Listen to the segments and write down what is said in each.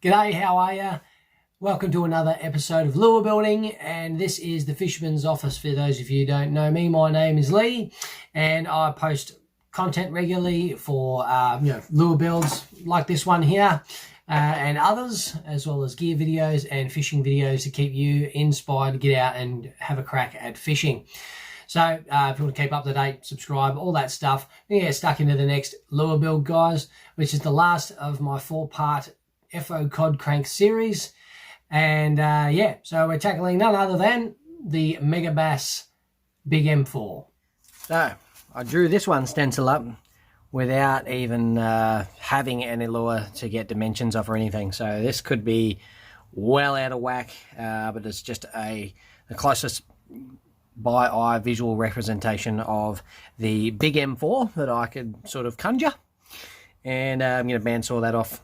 G'day, how are ya? Welcome to another episode of Lure Building, and this is the Fisherman's office. For those of you who don't know me, my name is Lee, and I post content regularly for lure builds like this one here, and others, as well as gear videos and fishing videos to keep you inspired to get out and have a crack at fishing. So if you want to keep up to date, subscribe, all that stuff. We're going to get stuck into the next lure build, guys, which is the last of my 4-part FO Cod crank series. And so we're tackling none other than the Megabass Big M4. So I drew this one stencil up without even having any lure to get dimensions off or anything. So this could be well out of whack, but it's just the closest by eye visual representation of the Big M4 that I could sort of conjure. And I'm going to bandsaw that off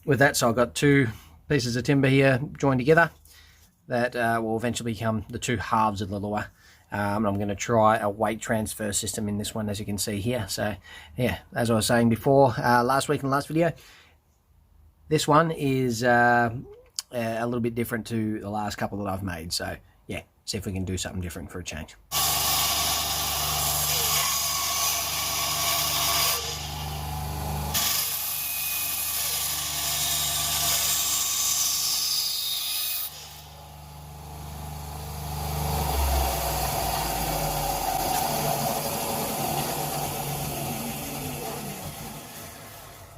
with that. So I've got 2 pieces of timber here joined together that will eventually become the 2 halves of the lure. I'm going to try a weight transfer system in this one, as you can see here. So yeah, as I was saying before, last week in the last video, this one is a little bit different to the last couple that I've made. So yeah, see if we can do something different for a change.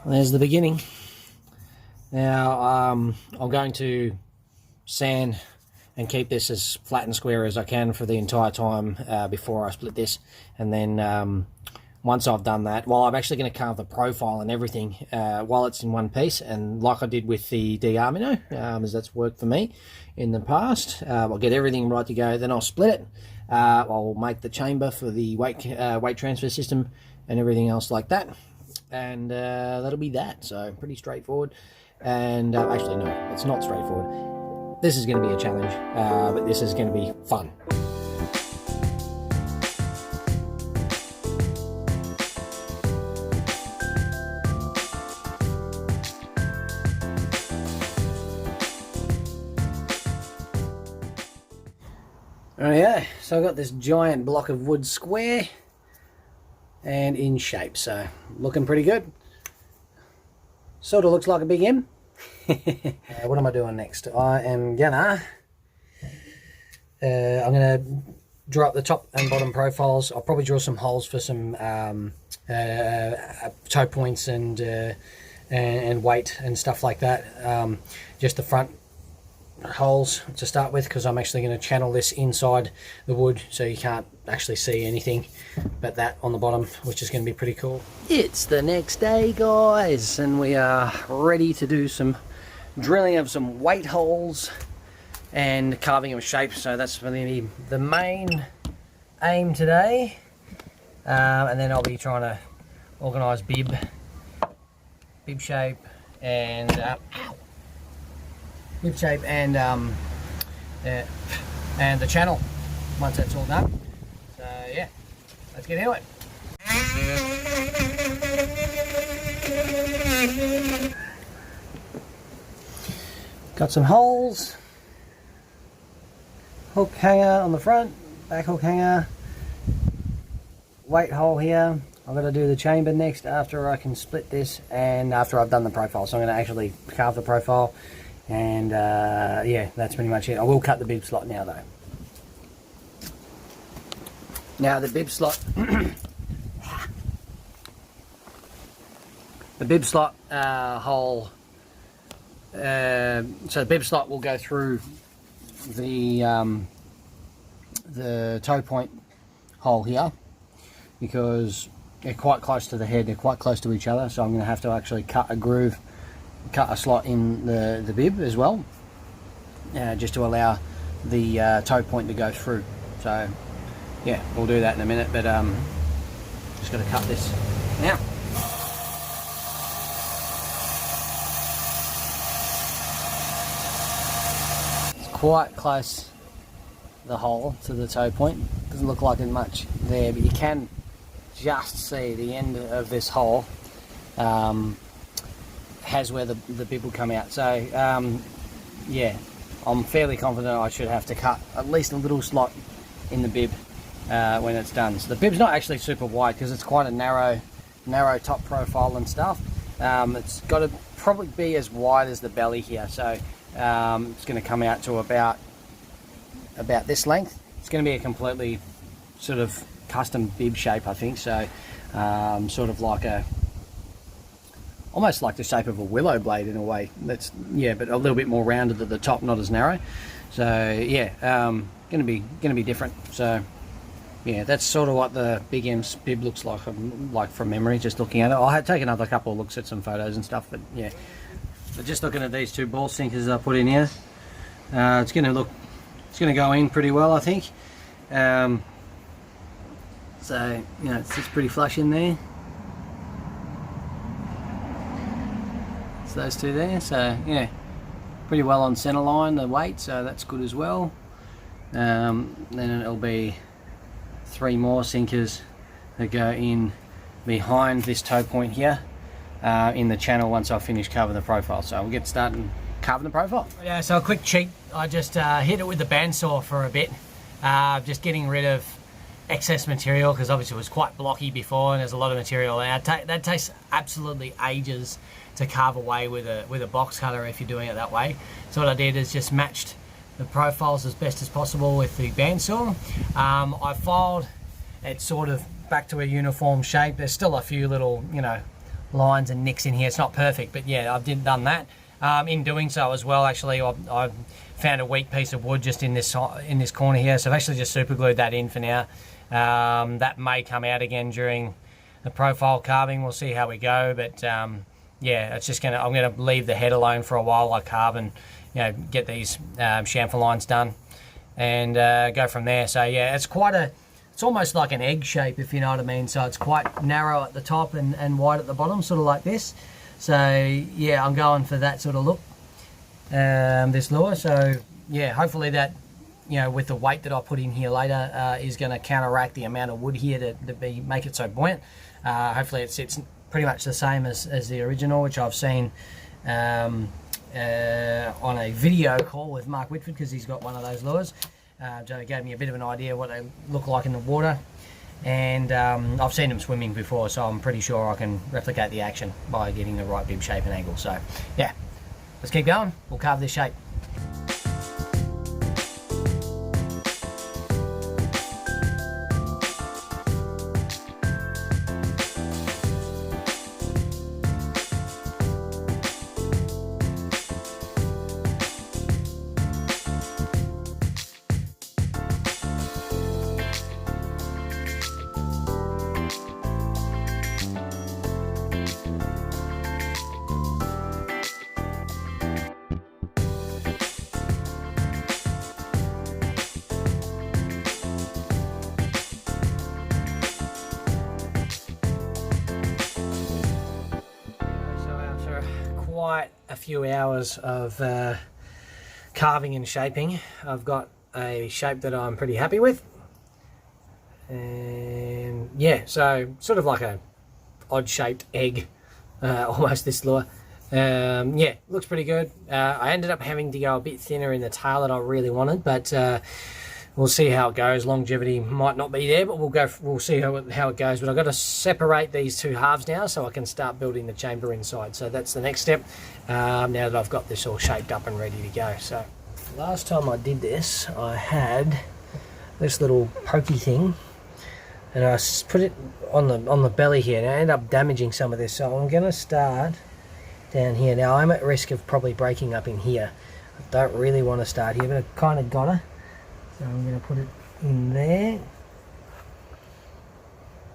There's the beginning. Now I'm going to sand and keep this as flat and square as I can for the entire time before I split this, and then once I've done that, well, I'm actually going to carve the profile and everything while it's in one piece, and like I did with the D-Armino, as that's worked for me in the past. I'll get everything right to go, then I'll split it. I'll make the chamber for the weight transfer system and everything else like that. And that'll be that. So pretty straightforward. And actually no, it's not straightforward. This is going to be a challenge, but this is going to be fun. Yeah, so I've got this giant block of wood square and in shape, so looking pretty good. Sort of looks like a Big M. What am I doing next? I'm gonna draw up the top and bottom profiles. I'll probably draw some holes for some toe points and weight and stuff like that. Just the front holes to start with, because I'm actually going to channel this inside the wood so you can't actually see anything but that on the bottom, which is going to be pretty cool. It's the next day, guys, and we are ready to do some drilling of some weight holes and carving of shape. So that's really the main aim today, and then I'll be trying to organize bib shape and bib shape and the channel once that's all done. So yeah, let's get into it. Got some holes, hook hanger on the front, back hook hanger, weight hole here. I'm going to do the chamber next after I can split this and after I've done the profile. So I'm going to actually carve the profile. And yeah, that's pretty much it. I will cut the bib slot now though. Now the bib slot, the bib slot hole, so the bib slot will go through the toe point hole here, because they're quite close to the head, they're quite close to each other, so I'm going to have to actually cut a groove, cut a slot in the bib as well, just to allow the toe point to go through. So yeah, we'll do that in a minute, but just got to cut this now. It's quite close, the hole to the toe point. Doesn't look like there's much there, but you can just see the end of this hole has where the bib will come out. So yeah, I'm fairly confident I should have to cut at least a little slot in the bib when it's done. So the bib's not actually super wide because it's quite a narrow top profile and stuff. It's got to probably be as wide as the belly here, so it's going to come out to about this length. It's going to be a completely sort of custom bib shape, I think. So sort of like almost like the shape of a willow blade in a way. That's, yeah, but a little bit more rounded at the top, not as narrow. So yeah, gonna be different. So yeah, that's sort of what the Big M's bib looks like from memory, just looking at it. I'll have to take another couple of looks at some photos and stuff, but yeah. But just looking at these two ball sinkers I put in here, it's gonna go in pretty well, I think. So you know, it sits pretty flush in there. It's those two there. So yeah, pretty well on center line, the weight, so that's good as well. Then it'll be 3 more sinkers that go in behind this toe point here in the channel once I finish carving the profile. So we'll get started carving the profile. Yeah, so a quick cheat. I just hit it with the bandsaw for a bit, just getting rid of excess material, because obviously it was quite blocky before and there's a lot of material there. That takes absolutely ages to carve away with a box cutter if you're doing it that way. So what I did is just matched the profiles as best as possible with the bandsaw. I filed it sort of back to a uniform shape. There's still a few little, you know, lines and nicks in here. It's not perfect, but yeah, I've done that. In doing so as well, actually, I found a weak piece of wood just in this corner here, so I've actually just super glued that in for now. That may come out again during the profile carving. We'll see how we go, but yeah, it's just I'm gonna leave the head alone for a while. I carve and, you know, get these chamfer lines done and go from there. So yeah, it's almost like an egg shape, if you know what I mean. So it's quite narrow at the top and wide at the bottom, sort of like this. So yeah, I'm going for that sort of look, this lure. So yeah, hopefully that, you know, with the weight that I put in here later, is going to counteract the amount of wood here to make it so buoyant. Hopefully it sits pretty much the same as the original, which I've seen on a video call with Mark Whitford, because he's got one of those lures. So it gave me a bit of an idea what they look like in the water, and I've seen them swimming before, so I'm pretty sure I can replicate the action by getting the right bib shape and angle. So yeah, let's keep going. We'll carve this shape. Quite a few hours of carving and shaping, I've got a shape that I'm pretty happy with, and yeah, so sort of like a odd shaped egg, almost, this lure. Yeah, looks pretty good. I ended up having to go a bit thinner in the tail than I really wanted, but we'll see how it goes. Longevity might not be there, but we'll see how it goes. But I've got to separate these two halves now so I can start building the chamber inside. So that's the next step, now that I've got this all shaped up and ready to go. So last time I did this, I had this little pokey thing, and I put it on the belly here, and I ended up damaging some of this. So I'm going to start down here. Now I'm at risk of probably breaking up in here. I don't really want to start here, but I kind of gotta. So I'm going to put it in there,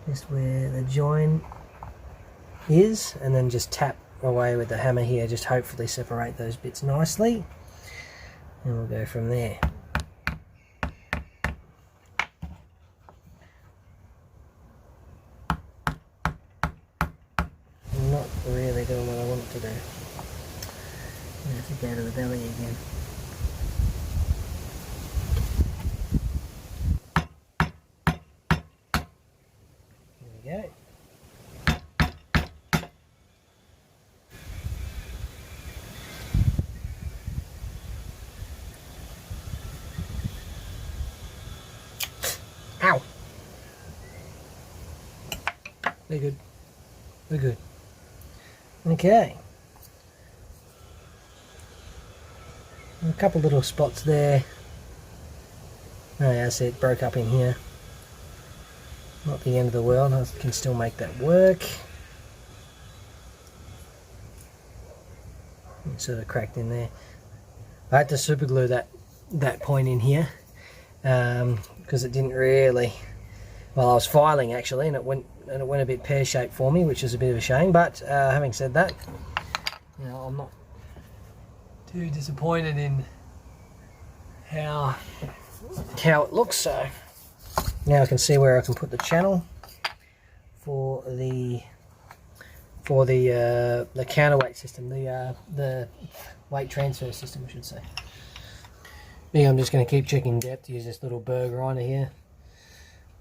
just where the join is, and then just tap away with the hammer here, just hopefully separate those bits nicely, and we'll go from there. I'm not really doing what I want it to do. I have to go to the belly again. Go. They're good. We're good. Okay. A couple little spots there. Oh yeah, I see it broke up in here. Not the end of the world, I can still make that work. It's sort of cracked in there. I had to super glue that point in here because it didn't really, well, I was filing actually, and it went a bit pear-shaped for me, which is a bit of a shame. But having said that, you know, I'm not too disappointed in how it looks. So now I can see where I can put the channel for the counterweight system, the weight transfer system, I should say. Yeah, I'm just going to keep checking depth, use this little burr grinder here,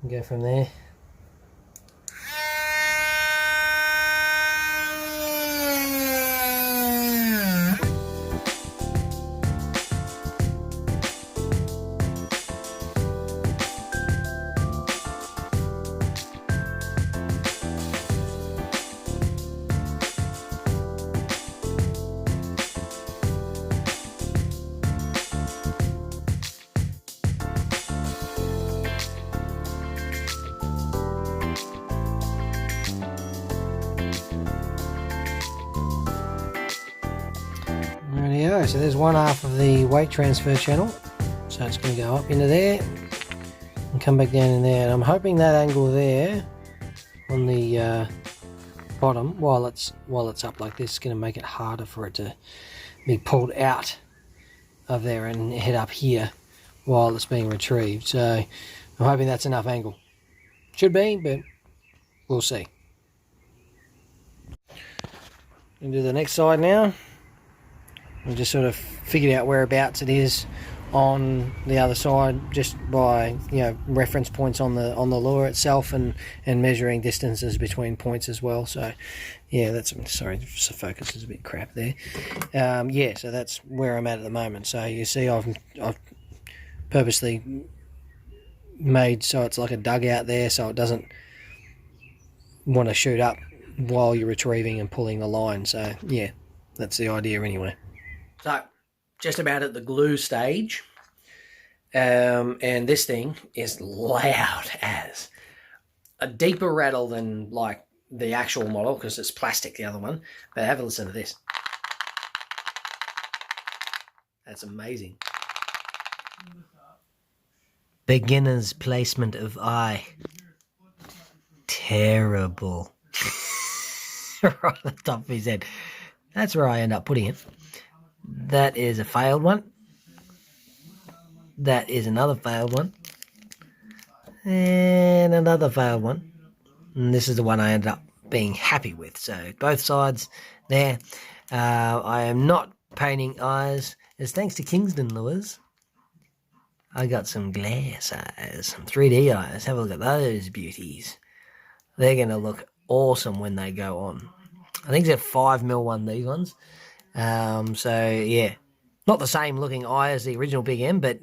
and go from there. Rightio, so there's one half of the weight transfer channel, so it's going to go up into there and come back down in there, and I'm hoping that angle there on the bottom, while it's up like this, is going to make it harder for it to be pulled out of there and head up here while it's being retrieved. So I'm hoping that's enough angle. Should be, but we'll see. Into the next side now. We just sort of figured out whereabouts it is on the other side just by, you know, reference points on the lure itself, and measuring distances between points as well. So yeah, that's, sorry, the focus is a bit crap there. Yeah, so that's where I'm at the moment. So you see, I've purposely made so it's like a dugout there, so it doesn't want to shoot up while you're retrieving and pulling the line. So yeah, that's the idea anyway. So just about at the glue stage, and this thing is loud as a deeper rattle than like the actual model, because it's plastic, the other one. But have a listen to this. That's amazing. Beginner's placement of eye. Terrible. Right on the top of his head. That's where I end up putting it. That is a failed one. That is another failed one. And another failed one. And this is the one I ended up being happy with. So both sides there. I am not painting eyes. It's thanks to Kingston Lures. I got some glass eyes, some 3D eyes. Have a look at those beauties. They're going to look awesome when they go on. I think they're 5mm one, these ones. So yeah, not the same looking eye as the original Big M, but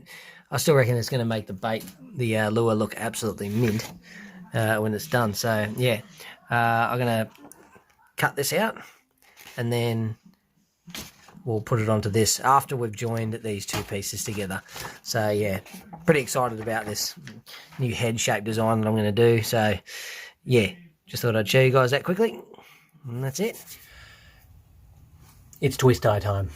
I still reckon it's going to make the lure look absolutely mint when it's done. So yeah, I'm going to cut this out, and then we'll put it onto this after we've joined these two pieces together. So yeah, pretty excited about this new head shape design that I'm going to do. So yeah, just thought I'd show you guys that quickly, and that's it. It's twist tie time.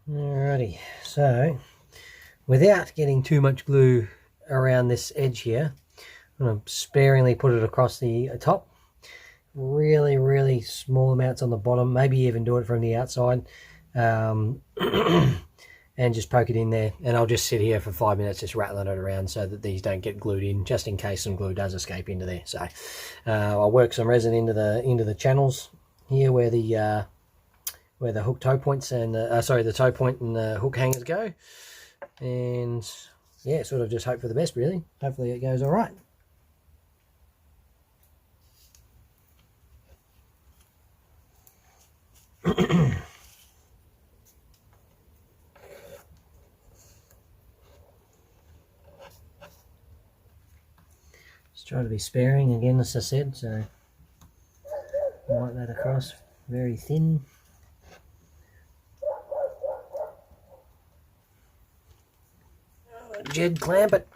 Alrighty, so without getting too much glue around this edge here, I'm going to sparingly put it across the top. Really small amounts on the bottom, maybe even do it from the outside, and just poke it in there, and I'll just sit here for 5 minutes just rattling it around so that these don't get glued in, just in case some glue does escape into there. So I'll work some resin into the channels here where the hook toe points and the toe point and the hook hangers go, and yeah, sort of just hope for the best, really. Hopefully it goes all right. Just try to be sparing again, as I said, so wipe that across very thin. Jed clamp it.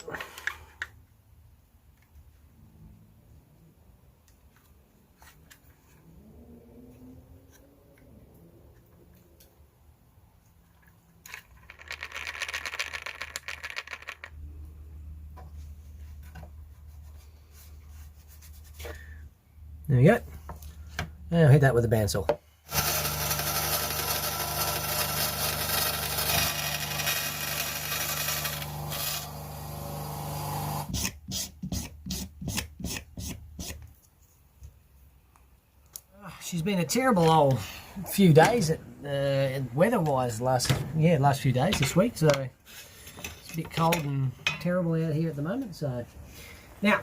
There we go. And I'll hit that with a bandsaw. She's been a terrible old few days, weather-wise. Last few days this week. So it's a bit cold and terrible out here at the moment. So now,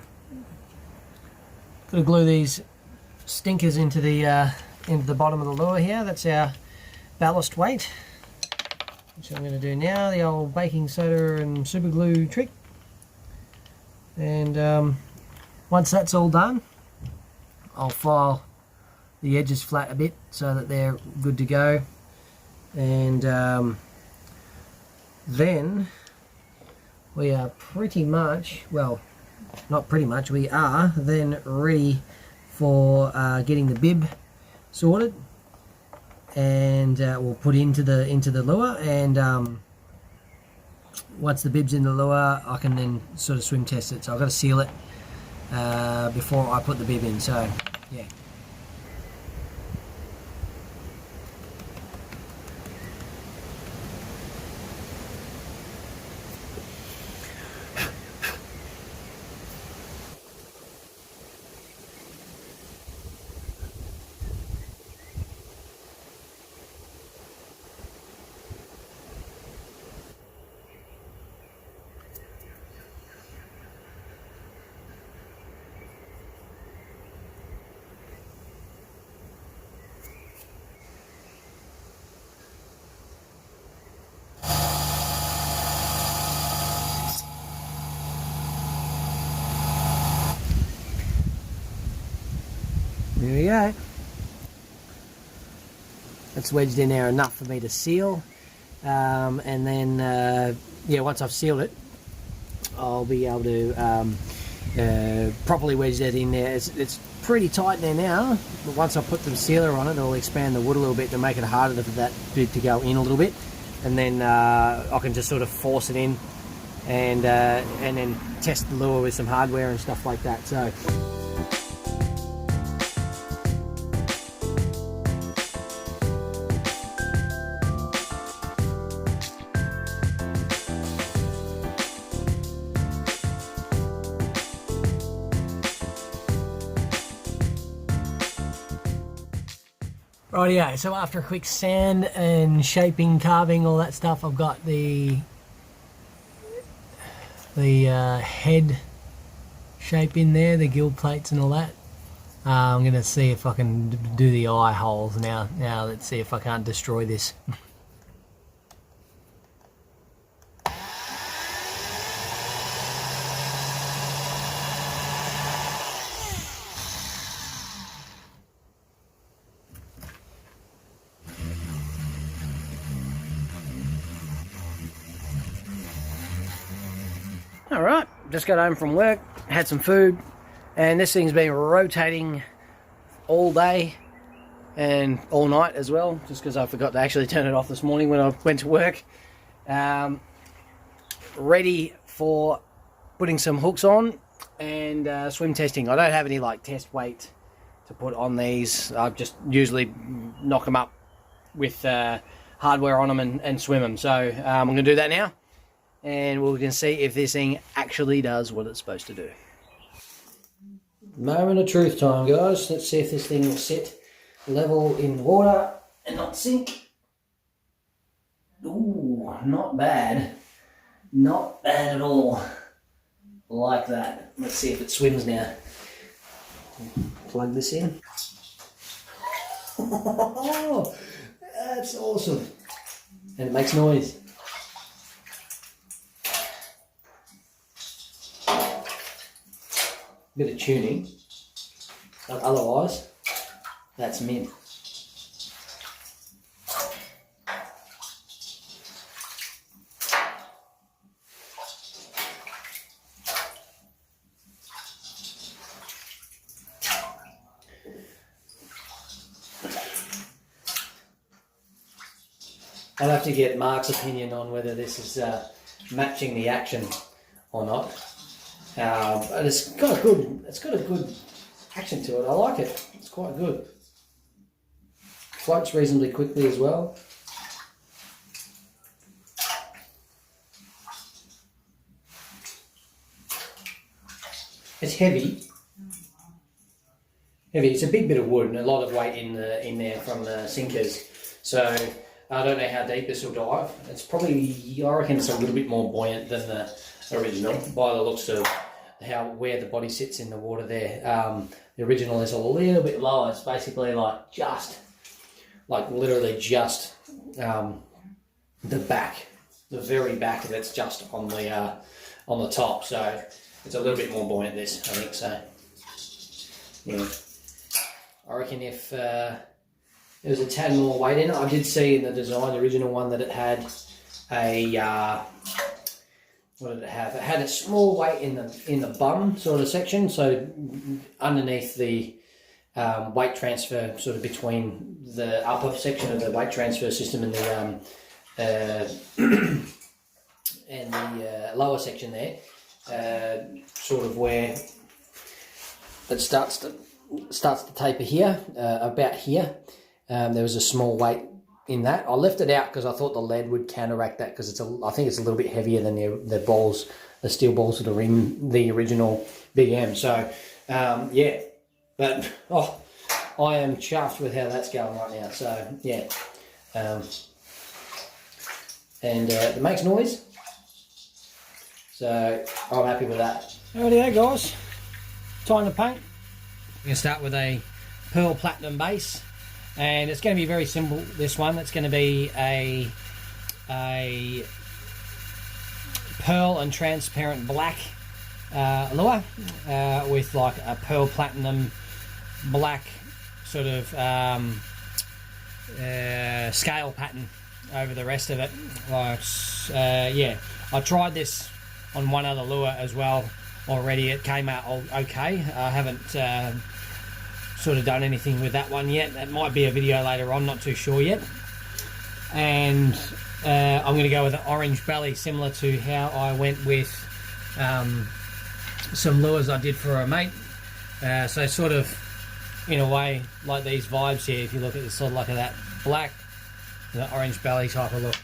got to glue these stinkers into the bottom of the lure here. That's our ballast weight, which I'm going to do now. The old baking soda and super glue trick. And once that's all done, I'll file the edges flat a bit so that they're good to go, and then we are pretty much, well, not pretty much, we are then ready for getting the bib sorted, and we'll put into the lure, and once the bib's in the lure, I can then sort of swim test it. So I've got to seal it before I put the bib in. So yeah. There we go. It's wedged in there enough for me to seal, and then yeah, once I've sealed it, I'll be able to properly wedge that in there. It's pretty tight there now, but once I put the sealer on it, it'll expand the wood a little bit to make it harder for that bib to go in a little bit, and then I can just sort of force it in, and then test the lure with some hardware and stuff like that. So. Rightio, so after a quick sand and shaping, carving, all that stuff, I've got the head shape in there, the gill plates and all that. I'm going to see if I can do the eye holes now. Now let's see if I can't destroy this. Alright, just got home from work, had some food, and this thing's been rotating all day and all night as well, just because I forgot to actually turn it off this morning when I went to work. Ready for putting some hooks on and swim testing. I don't have any like test weight to put on these. I just usually knock them up with hardware on them and swim them. So I'm going to do that now, and we can see if this thing actually does what it's supposed to do. Moment of truth time, guys. Let's see if this thing will sit level in water and not sink. Ooh, not bad. Not bad at all. Like that. Let's see if it swims now. Plug this in. Oh, that's awesome. And it makes noise. Bit of tuning, but otherwise, that's mint. I'll have to get Mark's opinion on whether this is matching the action or not. But it's got a good action to it. I like it. It's quite good. Floats reasonably quickly as well. It's heavy. It's a big bit of wood and a lot of weight in there from the sinkers. So I don't know how deep this will dive. It's probably, I reckon it's a little bit more buoyant than the original by the looks of where the body sits in the water there. The original is a little bit lower. It's basically literally just the back, the very back of it's just on the top. So it's a little bit more buoyant, this, I think. So yeah, I reckon if there was a tad more weight in it. I did see in the design, the original one, that it had a what did it have? It had a small weight in the bum sort of section, so underneath the weight transfer, sort of between the upper section of the weight transfer system and the lower section there, sort of where it starts to taper here, about here. There was a small weight in that. I left it out because I thought the lead would counteract that, because I think it's a little bit heavier than the steel balls that are in the original Big M. So yeah, but I am chuffed with how that's going right now. So yeah, and it makes noise, so I'm happy with that. Alrighty guys, time to paint. We're going to start with a pearl platinum base. And it's going to be very simple, this one. It's going to be a pearl and transparent black lure with like a pearl platinum black sort of scale pattern over the rest of it. Yeah, I tried this on one other lure as well already. It came out okay. I haven't sort of done anything with that one yet. That might be a video later on, not too sure yet. And I'm going to go with an orange belly, similar to how I went with some lures I did for a mate. So sort of in a way like these vibes here, if you look at this, sort of like that black, the orange belly type of look.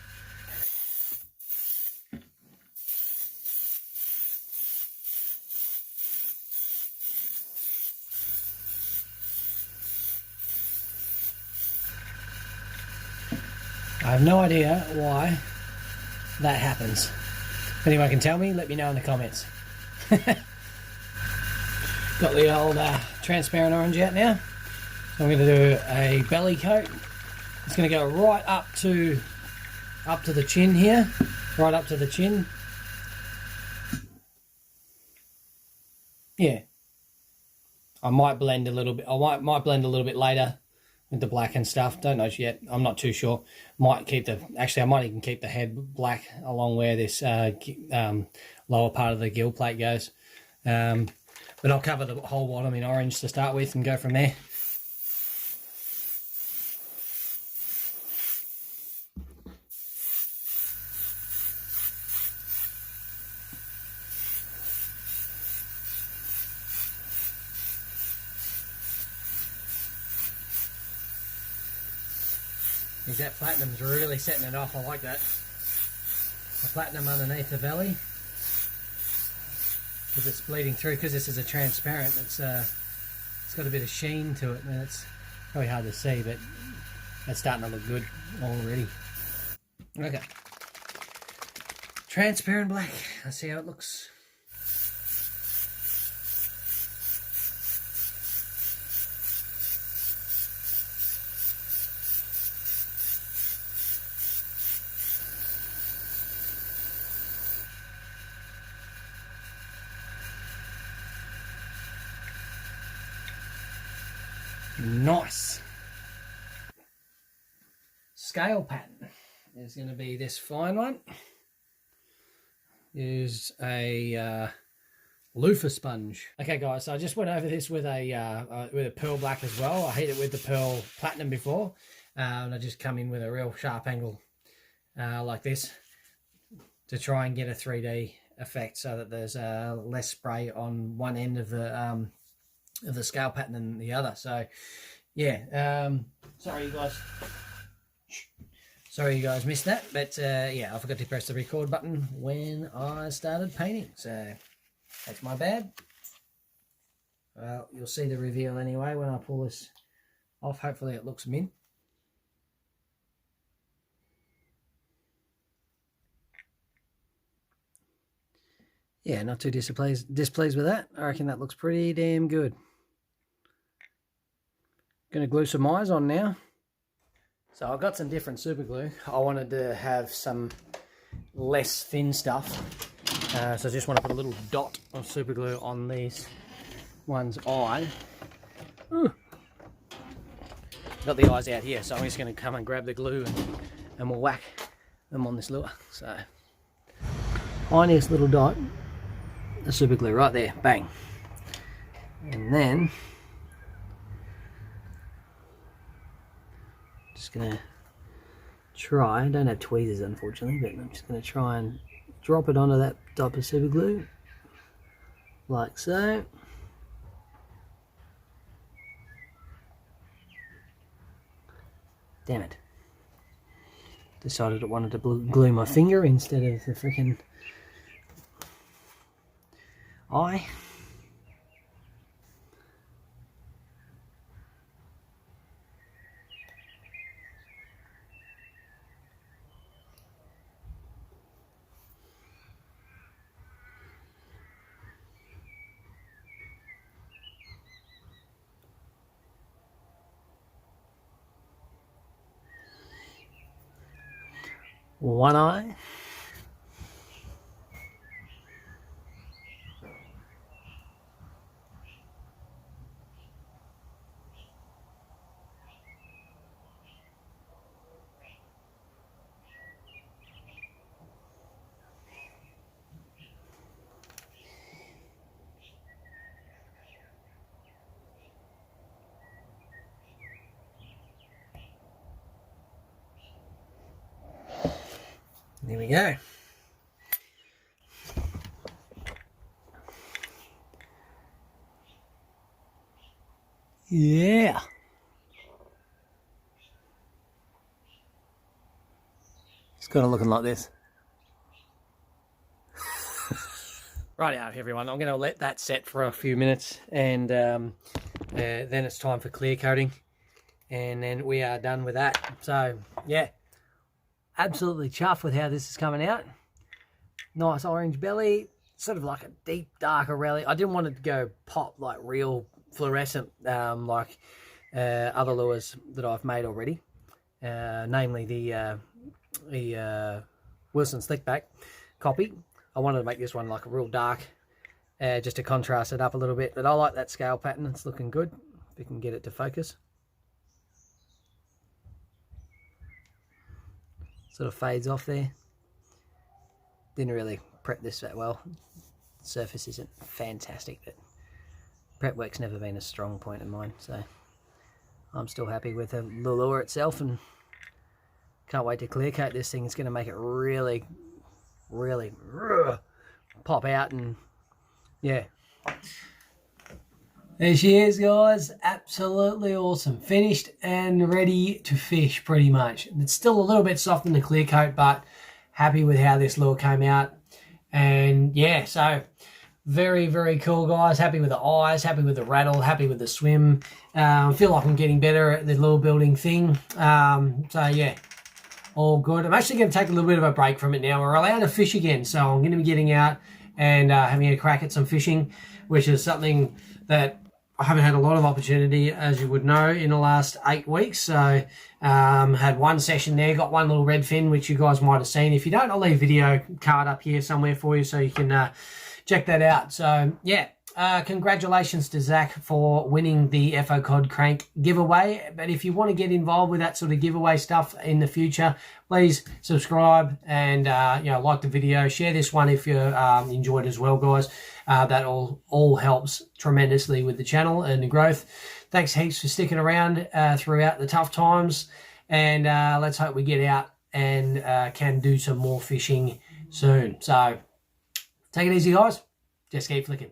I have no idea why that happens. If anyone can tell me, let me know in the comments. Got the old transparent orange out now. So I'm going to do a belly coat. It's going to go right up to the chin here, right up to the chin. Yeah. I might blend a little bit. I might blend a little bit later with the black and stuff. Don't know yet. I'm not too sure. Actually I might even keep the head black along where this lower part of the gill plate goes. But I'll cover the whole bottom in orange to start with and go from there. That platinum's really setting it off. I like that. The platinum underneath the belly, because it's bleeding through. Because this is a transparent, it's got a bit of sheen to it, and it's probably hard to see, but it's starting to look good already. Okay. transparent black. Let's see how it looks. Nice. Scale pattern is going to be this fine one. Is a loofah sponge. Okay, guys, so I just went over this with a pearl black as well. I hit it with the pearl platinum before, and I just come in with a real sharp angle like this to try and get a 3D effect, so that there's less spray on one end of the scale pattern than the other. So yeah, sorry you guys missed that, but yeah, I forgot to press the record button when I started painting, so that's my bad. Well, you'll see the reveal anyway when I pull this off. Hopefully it looks mint. Yeah, not too displeased with that. I reckon that looks pretty damn good. Going to glue some eyes on now. So I've got some different super glue. I wanted to have some less thin stuff. So I just want to put a little dot of super glue on these one's eye. Ooh. Got the eyes out here, so I'm just going to come and grab the glue and we'll whack them on this lure. So tiniest little dot, the super glue right there, bang. And then just gonna try, I don't have tweezers unfortunately, but I'm just gonna try and drop it onto that dot of super glue like so. Damn it, decided I wanted to glue my finger instead of the freaking eye. One eye. There we go. Yeah. It's kind of looking like this. Right out, everyone. I'm going to let that set for a few minutes, and then it's time for clear coating, and then we are done with that. So yeah. Absolutely chuffed with how this is coming out. Nice orange belly, sort of like a deep darker rally. I didn't want it to go pop like real fluorescent like other lures that I've made already, namely the Wilson Slickback copy. I wanted to make this one like a real dark, just to contrast it up a little bit. But I like that scale pattern. It's looking good. If we can get it to focus. Sort of fades off there. Didn't really prep this that well. The surface isn't fantastic, but prep work's never been a strong point of mine, so I'm still happy with the lure itself, and can't wait to clear coat this thing. It's going to make it really pop out, and yeah. There she is, guys. Absolutely awesome. Finished and ready to fish, pretty much. It's still a little bit soft in the clear coat, but happy with how this lure came out. And yeah, so very, very cool, guys. Happy with the eyes, happy with the rattle, happy with the swim. I feel like I'm getting better at the lure building thing. So yeah, all good. I'm actually going to take a little bit of a break from it now. We're allowed to fish again, so I'm going to be getting out and having a crack at some fishing, which is something that I haven't had a lot of opportunity, as you would know, in the last 8 weeks. So had one session there, got one little redfin, which you guys might have seen. If you don't, I'll leave a video card up here somewhere for you so you can check that out. So yeah, congratulations to Zach for winning the FO Cod Crank giveaway. But if you want to get involved with that sort of giveaway stuff in the future, please subscribe and like the video. Share this one if you enjoyed as well, guys. That all helps tremendously with the channel and the growth. Thanks heaps for sticking around throughout the tough times, and let's hope we get out and can do some more fishing soon. So take it easy, guys. Just keep flicking.